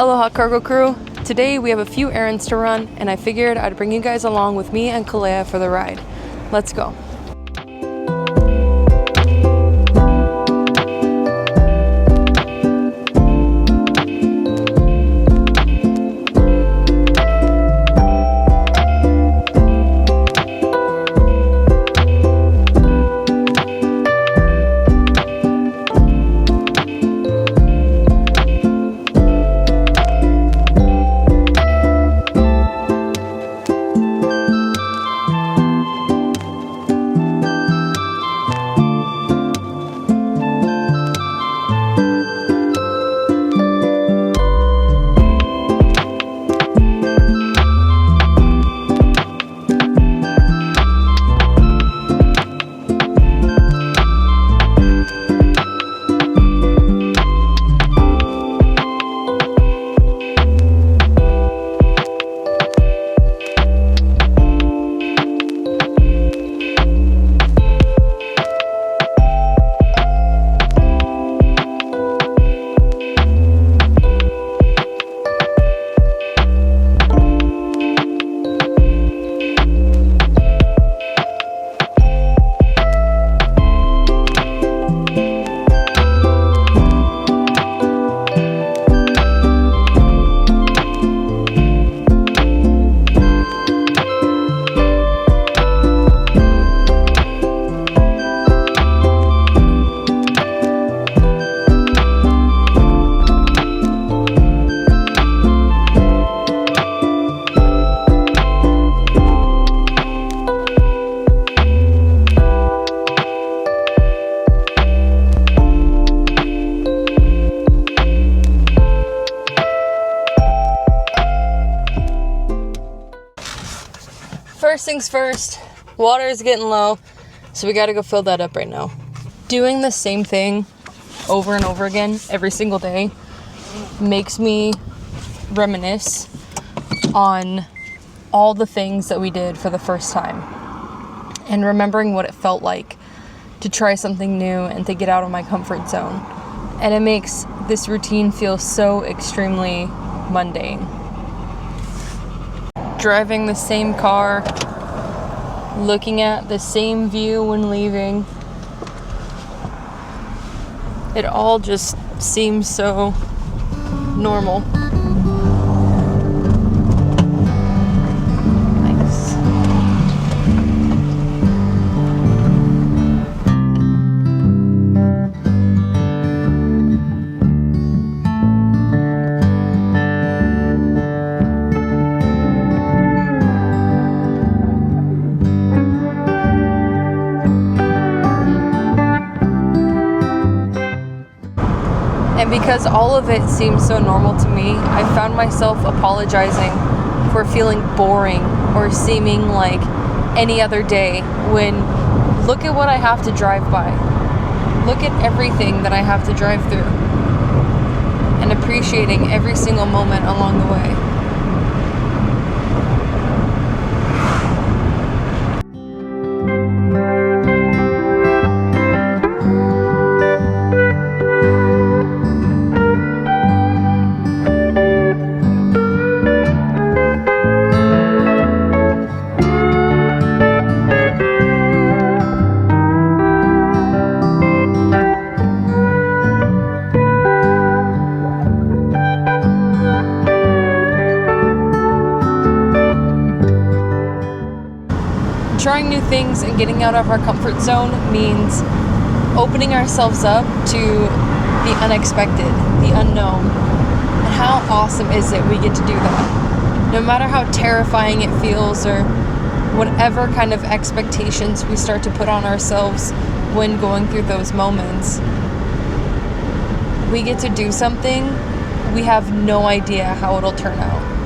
Aloha Cargo Crew! Today we have a few errands to run and I figured I'd bring you guys along with me and Kalea for the ride. Let's go! First things first, water is getting low, so we gotta go fill that up right now. Doing the same thing over and over again every single day makes me reminisce on all the things that we did for the first time and remembering what it felt like to try something new and to get out of my comfort zone. And it makes this routine feel so extremely mundane. Driving the same car, looking at the same view when leaving. It all just seems so normal. Nice. And because all of it seems so normal to me, I found myself apologizing for feeling boring or seeming like any other day when look at what I have to drive by. Look at everything that I have to drive through. And appreciating every single moment along the way. Trying new things and getting out of our comfort zone means opening ourselves up to the unexpected, the unknown. And how awesome is it we get to do that? No matter how terrifying it feels or whatever kind of expectations we start to put on ourselves when going through those moments, we get to do something we have no idea how it'll turn out.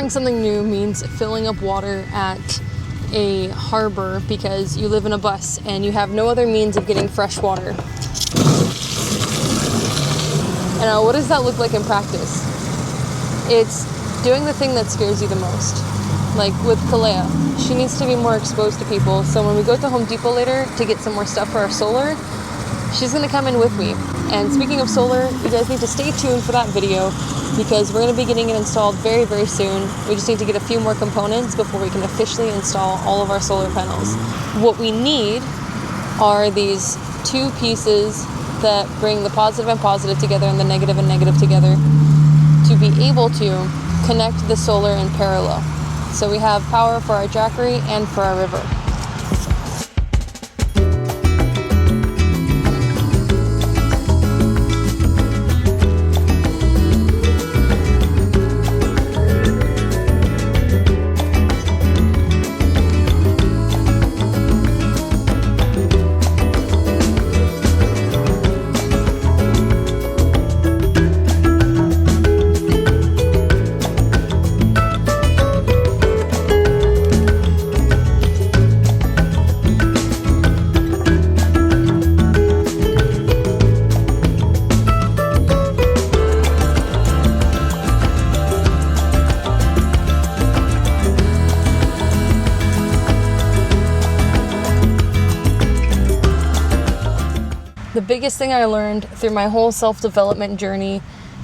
trying something new means filling up water at a harbor because you live in a bus and you have no other means of getting fresh water. And what does that look like in practice? It's doing the thing that scares you the most. Like with Kalea, she needs to be more exposed to people. So when we go to Home Depot later to get some more stuff for our solar, she's gonna come in with me. And speaking of solar, you guys need to stay tuned for that video because we're gonna be getting it installed very, very soon. We just need to get a few more components before we can officially install all of our solar panels. What we need are these two pieces that bring the positive and positive together and the negative and negative together to be able to connect the solar in parallel. So we have power for our Jackery and for our river. The biggest thing I learned through my whole self-development journey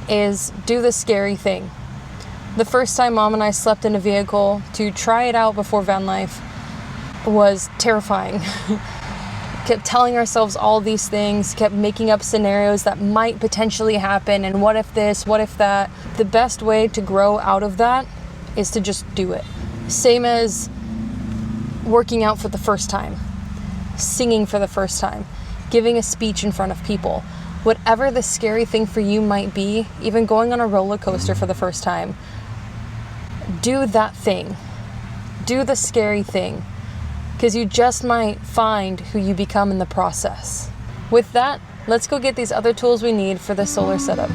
is do the scary thing. The first time Mom and I slept in a vehicle to try it out before van life was terrifying. Kept telling ourselves all these things, kept making up scenarios that might potentially happen, and what if this, what if that. The best way to grow out of that is to just do it. Same as working out for the first time, singing for the first time, giving a speech in front of people. Whatever the scary thing for you might be, even going on a roller coaster for the first time, do that thing. Do the scary thing, because you just might find who you become in the process. With that, let's go get these other tools we need for the solar setup.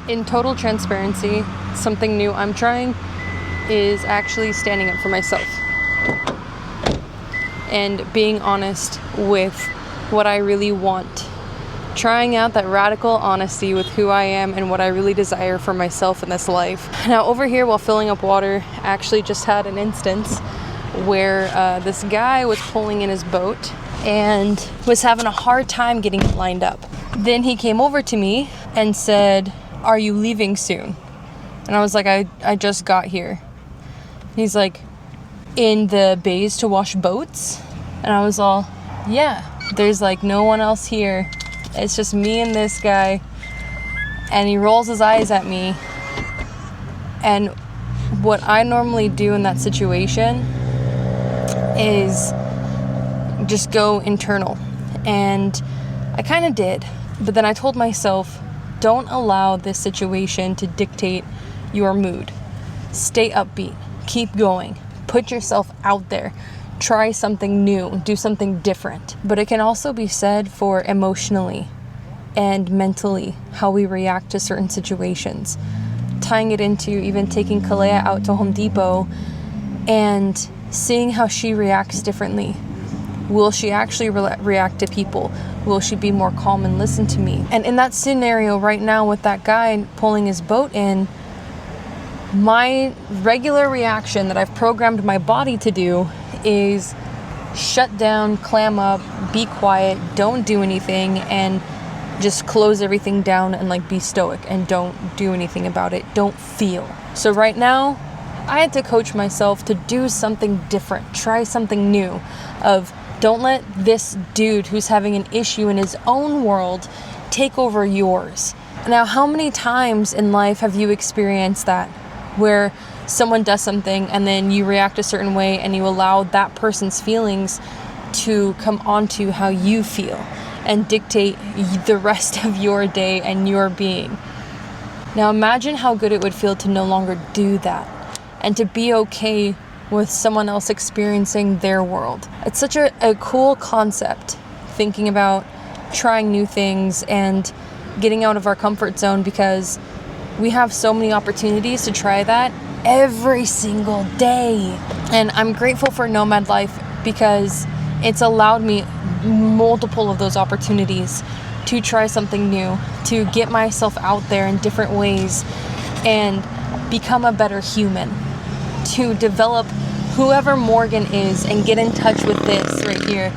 In total transparency, something new I'm trying is actually standing up for myself and being honest with what I really want. Trying out that radical honesty with who I am and what I really desire for myself in this life. Now over here while filling up water, I actually just had an instance where this guy was pulling in his boat and was having a hard time getting it lined up. Then he came over to me and said, "Are you leaving soon?" And I was like, I just got here. He's like, "In the bays to wash boats?" And I was all, "Yeah, there's like no one else here. It's just me and this guy." And he rolls his eyes at me. And what I normally do in that situation is just go internal. And I kind of did. But then I told myself, don't allow this situation to dictate your mood. Stay upbeat. Keep going. Put yourself out there. Try something new. Do something different. But it can also be said for emotionally and mentally how we react to certain situations. Tying it into even taking Kalea out to Home Depot and seeing how she reacts differently. Will she actually react to people? Will she be more calm and listen to me? And in that scenario right now with that guy pulling his boat in, my regular reaction that I've programmed my body to do is shut down, clam up, be quiet, don't do anything, and just close everything down and like be stoic and don't do anything about it. Don't feel. So right now, I had to coach myself to do something different, try something new, of don't let this dude who's having an issue in his own world take over yours. Now, how many times in life have you experienced that, where someone does something and then you react a certain way and you allow that person's feelings to come onto how you feel and dictate the rest of your day and your being? Now imagine how good it would feel to no longer do that and to be okay with someone else experiencing their world. It's such a cool concept, thinking about trying new things and getting out of our comfort zone, because we have so many opportunities to try that every single day. And I'm grateful for Nomad Life because it's allowed me multiple of those opportunities to try something new, to get myself out there in different ways and become a better human, to develop whoever Morgan is and get in touch with this right here.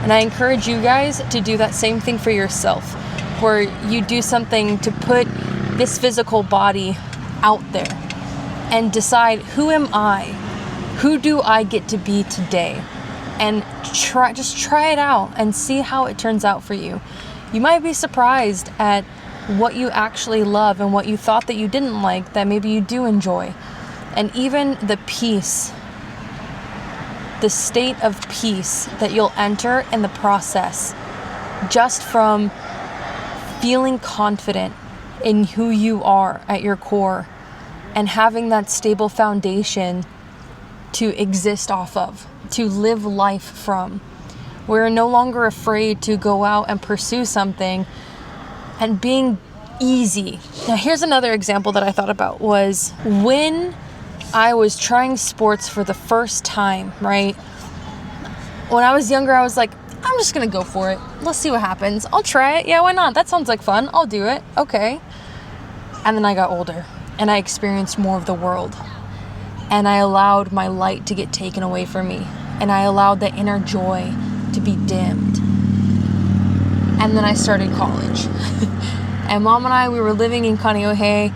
And I encourage you guys to do that same thing for yourself, where you do something to put this physical body out there and decide, who am I? Who do I get to be today? And just try it out and see how it turns out for you. You might be surprised at what you actually love and what you thought that you didn't like that maybe you do enjoy. And even the peace, the state of peace that you'll enter in the process, just from feeling confident in who you are at your core and having that stable foundation to exist off of, to live life from. We're no longer afraid to go out and pursue something and being easy. Now, here's another example that I thought about, was when I was trying sports for the first time, right? When I was younger, I was like, I'm just gonna go for it. Let's see what happens. I'll try it. Yeah, why not? That sounds like fun. I'll do it. Okay. And then I got older and I experienced more of the world. And I allowed my light to get taken away from me. And I allowed the inner joy to be dimmed. And then I started college. And Mom and I, we were living in Kaneohe,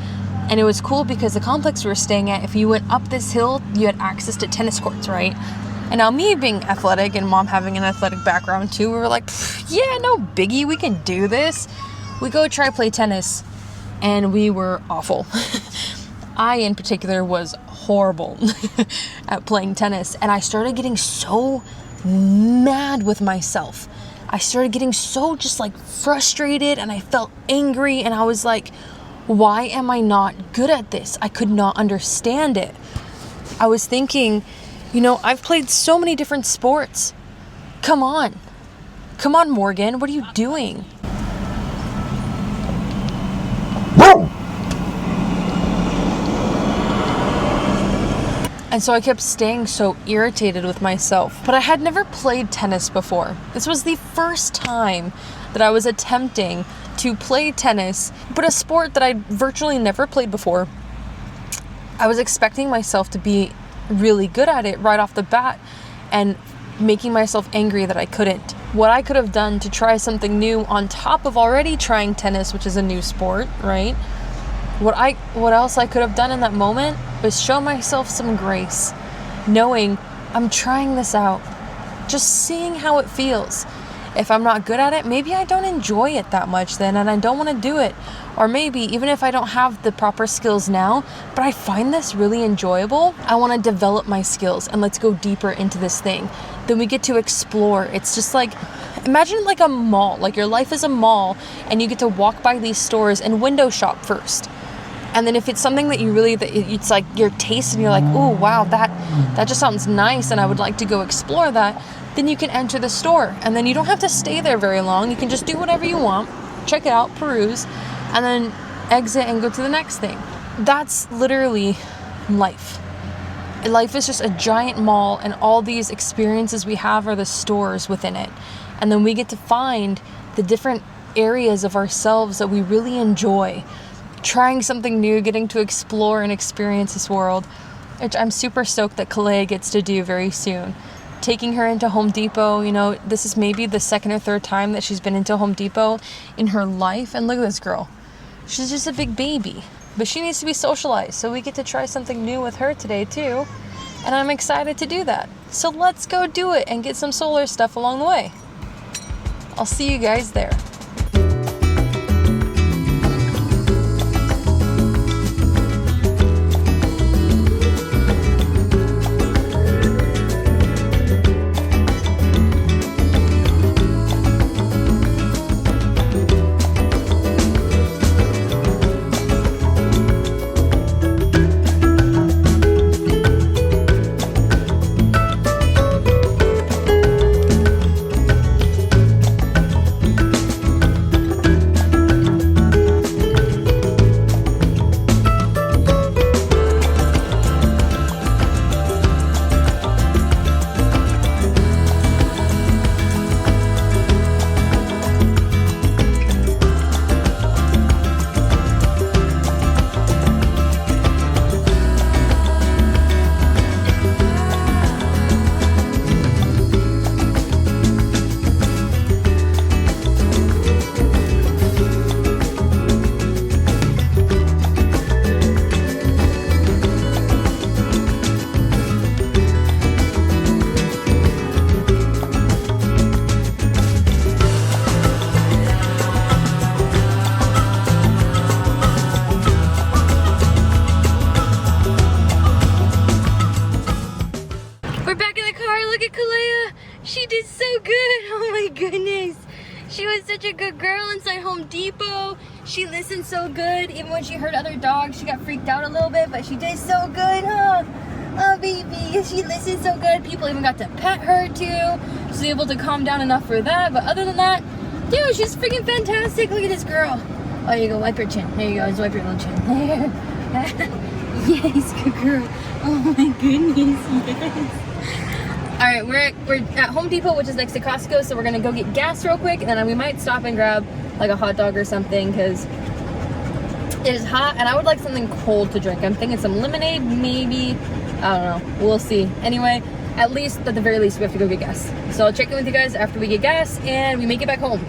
and it was cool because the complex we were staying at, if you went up this hill, you had access to tennis courts, right? And now me being athletic and Mom having an athletic background too, we were like, yeah, no biggie, we can do this. We go try play tennis, and we were awful. I, in particular, was horrible at playing tennis, and I started getting so mad with myself. I started getting so just like frustrated, and I felt angry, and I was like, why am I not good at this? I could not understand it. I was thinking, I've played so many different sports. Come on, Morgan, what are you doing? And so I kept staying so irritated with myself. But I had never played tennis before. This was the first time that I was attempting to play tennis, but a sport that I virtually never played before. I was expecting myself to be really good at it right off the bat and making myself angry that I couldn't. What I could have done to try something new on top of already trying tennis, which is a new sport, right? What else I could have done in that moment was show myself some grace, knowing I'm trying this out, just seeing how it feels. If I'm not good at it, maybe I don't enjoy it that much then, and I don't want to do it. Or maybe even if I don't have the proper skills now, but I find this really enjoyable, I want to develop my skills and let's go deeper into this thing. Then we get to explore. It's just like, imagine like a mall, like your life is a mall and you get to walk by these stores and window shop first. And then if it's something that you really, it's like your taste and you're like, oh, wow, that just sounds nice and I would like to go explore that, then you can enter the store. And then you don't have to stay there very long. You can just do whatever you want, check it out, peruse, and then exit and go to the next thing. That's literally life. Life is just a giant mall, and all these experiences we have are the stores within it. And then we get to find the different areas of ourselves that we really enjoy. Trying something new, getting to explore and experience this world, which I'm super stoked that Kalea gets to do very soon. Taking her into Home Depot, this is maybe the second or third time that she's been into Home Depot in her life, and look at this girl. She's just a big baby. But she needs to be socialized, so we get to try something new with her today too. And I'm excited to do that. So let's go do it and get some solar stuff along the way. I'll see you guys there. Look at Kalea. She did so good. Oh my goodness. She was such a good girl inside Home Depot. She listened so good. Even when she heard other dogs, she got freaked out a little bit, but she did so good, huh? Oh, baby. She listened so good. People even got to pet her, too. She was able to calm down enough for that. But other than that, dude, she's freaking fantastic. Look at this girl. Oh, there you go. Wipe her chin. There you go. Just wipe your little chin. There. Yes, good girl. Oh, my goodness. Yes. All right, we're at Home Depot, which is next to Costco, so we're gonna go get gas real quick, and then we might stop and grab like a hot dog or something because it is hot, and I would like something cold to drink. I'm thinking some lemonade, maybe. I don't know. We'll see. Anyway, at least, at the very least, we have to go get gas. So I'll check in with you guys after we get gas and we make it back home.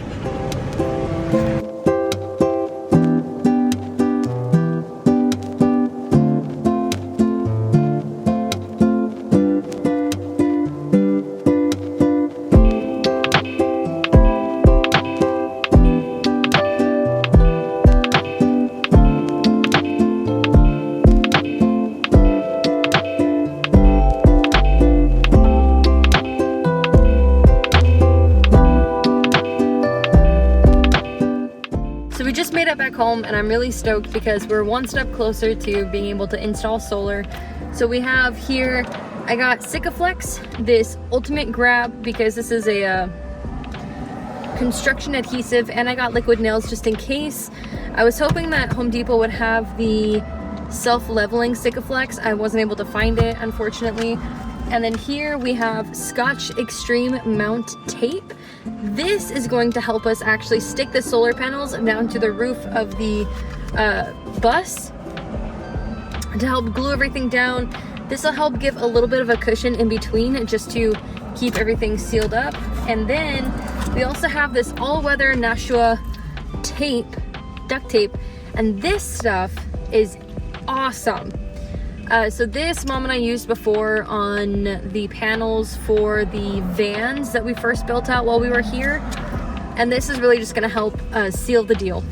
We just made it back home and I'm really stoked because we're one step closer to being able to install solar. So we have here, I got Sikaflex, this ultimate grab because this is a construction adhesive, and I got liquid nails just in case. I was hoping that Home Depot would have the self-leveling Sikaflex. I wasn't able to find it, unfortunately. And then here we have Scotch Extreme Mount Tape. This is going to help us actually stick the solar panels down to the roof of the bus to help glue everything down. This will help give a little bit of a cushion in between just to keep everything sealed up. And then we also have this all-weather Nashua tape, duct tape, and this stuff is awesome. So this Mom and I used before on the panels for the vans that we first built out while we were here. And this is really just gonna help seal the deal,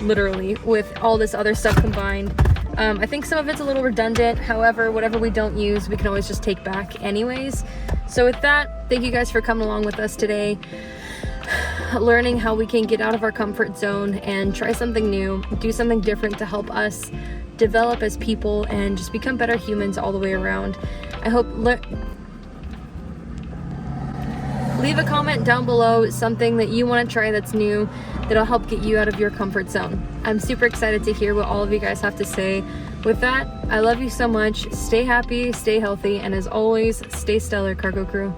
literally, with all this other stuff combined. I think some of it's a little redundant. However, whatever we don't use, we can always just take back anyways. So with that, thank you guys for coming along with us today, learning how we can get out of our comfort zone and try something new, do something different to help us develop as people and just become better humans all the way around. I hope leave a comment down below, something that you want to try that's new, that'll help get you out of your comfort zone. I'm super excited to hear what all of you guys have to say. With that, I love you so much. Stay happy, stay healthy, and as always, stay stellar, Cargo Crew.